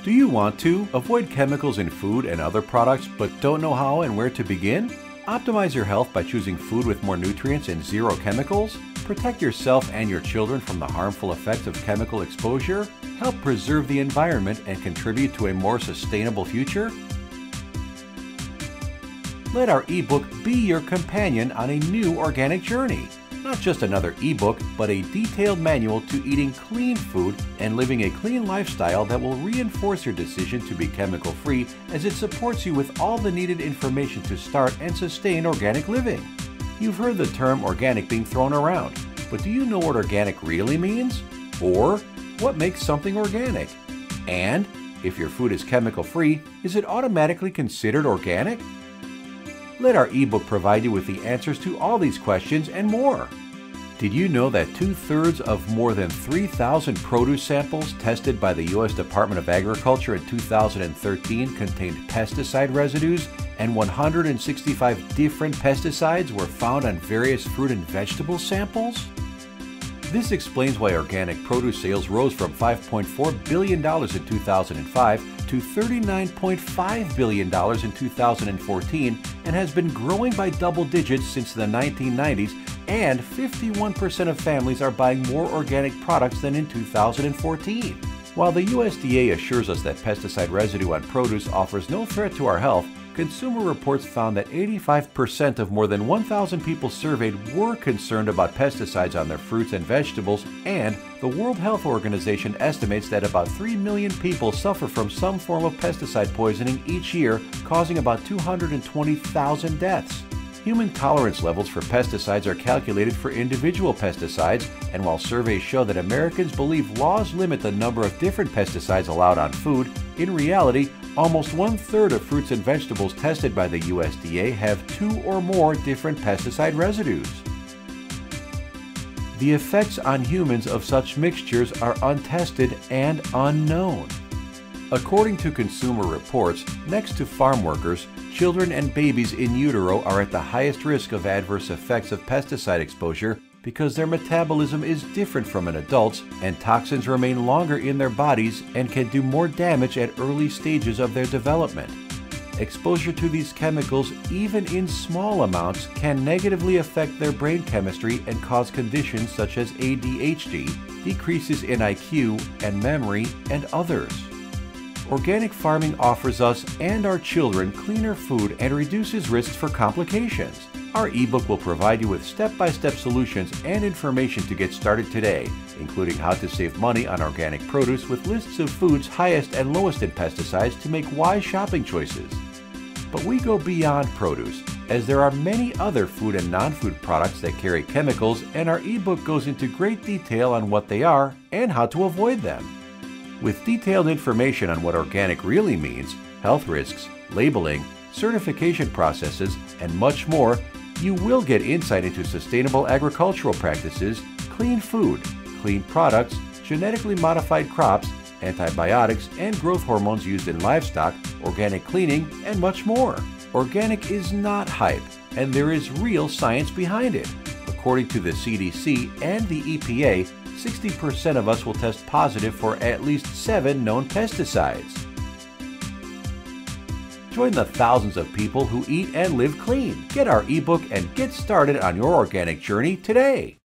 Do you want to avoid chemicals in food and other products but don't know how and where to begin? Optimize your health by choosing food with more nutrients and zero chemicals? Protect yourself and your children from the harmful effects of chemical exposure? Help preserve the environment and contribute to a more sustainable future? Let our ebook be your companion on a new organic journey. Not just another ebook, but a detailed manual to eating clean food and living a clean lifestyle that will reinforce your decision to be chemical-free, as it supports you with all the needed information to start and sustain organic living. You've heard the term organic being thrown around, but do you know what organic really means? Or what makes something organic? And if your food is chemical-free, is it automatically considered organic? Let our ebook provide you with the answers to all these questions and more. Did you know that 2/3 of more than 3,000 produce samples tested by the U.S. Department of Agriculture in 2013 contained pesticide residues, and 165 different pesticides were found on various fruit and vegetable samples? This explains why organic produce sales rose from $5.4 billion in 2005 to $39.5 billion in 2014 and has been growing by double digits since the 1990s, and 51% of families are buying more organic products than in 2014. While the USDA assures us that pesticide residue on produce offers no threat to our health, Consumer Reports found that 85% of more than 1,000 people surveyed were concerned about pesticides on their fruits and vegetables, and the World Health Organization estimates that about 3 million people suffer from some form of pesticide poisoning each year, causing about 220,000 deaths. Human tolerance levels for pesticides are calculated for individual pesticides, and while surveys show that Americans believe laws limit the number of different pesticides allowed on food, in reality, almost 1/3 of fruits and vegetables tested by the USDA have 2 or more different pesticide residues. The effects on humans of such mixtures are untested and unknown. According to Consumer Reports, next to farm workers, children and babies in utero are at the highest risk of adverse effects of pesticide exposure because their metabolism is different from an adult's, and toxins remain longer in their bodies and can do more damage at early stages of their development. Exposure to these chemicals, even in small amounts, can negatively affect their brain chemistry and cause conditions such as ADHD, decreases in IQ and memory, and others. Organic farming offers us and our children cleaner food and reduces risks for complications. Our ebook will provide you with step-by-step solutions and information to get started today, including how to save money on organic produce with lists of foods highest and lowest in pesticides to make wise shopping choices. But we go beyond produce, as there are many other food and non-food products that carry chemicals, and our ebook goes into great detail on what they are and how to avoid them. With detailed information on what organic really means, health risks, labeling, certification processes, and much more, you will get insight into sustainable agricultural practices, clean food, clean products, genetically modified crops, antibiotics and growth hormones used in livestock, organic cleaning, and much more. Organic is not hype, and there is real science behind it. According to the CDC and the EPA, 60% of us will test positive for at least 7 known pesticides. Join the thousands of people who eat and live clean. Get our ebook and get started on your organic journey today.